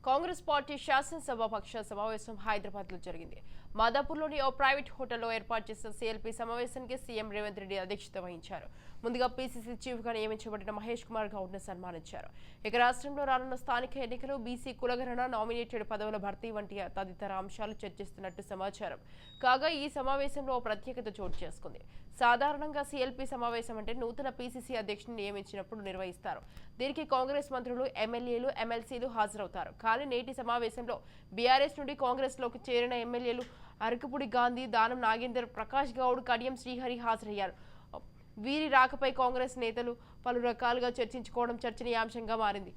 Congress party శాసనసభాపక్ష సమావేశం హైదరాబాద్ లో జరిగింది. మాదాపూర్లోని ఓ ప్రైవేట్ హోటల్లో ఏర్పాటు చేసిన సీఎల్పీ సమావేశానికి సీఎం రేవంత్ రెడ్డి అధ్యక్షత వహించారు. ముందుగా పీసీసీ చీఫ్ గా నియమించబడిన మహేష్ కుమార్ గౌడ్ ను సన్మానించారు. ఇక రాష్ట్రంలో రానున్న స్థానిక ఎన్నికలు, బీసీ కులగణన, నామినేటెడ్ పదవుల భర్తీ వంటి తదితర అంశాలు చర్చిస్తున్నట్టు సమాచారం. కాగా ఈ సమావేశంలో ఓ ప్రత్యేకత చోటు చేసుకుంది. సాధారణంగా సీఎల్పీ సమావేశం అంటే నూతన పీసీసీ అధ్యక్షుని నియమించినప్పుడు నిర్వహిస్తారు. దీనికి కాంగ్రెస్ మంత్రులు, ఎమ్మెల్యేలు, ఎమ్మెల్సీలు హాజరవుతారు. కానీ నేటి సమావేశంలో బీఆర్ఎస్ నుండి కాంగ్రెస్ లోకి చేరిన ఎమ్మెల్యేలు అరకపుడి గాంధీ, దానం నాగేందర్, ప్రకాష్ గౌడ్, కడియం శ్రీహరి హాజరయ్యారు. వీరి రాకపై కాంగ్రెస్ నేతలు పలు రకాలుగా చర్చించుకోవడం చర్చనీయాంశంగా మారింది.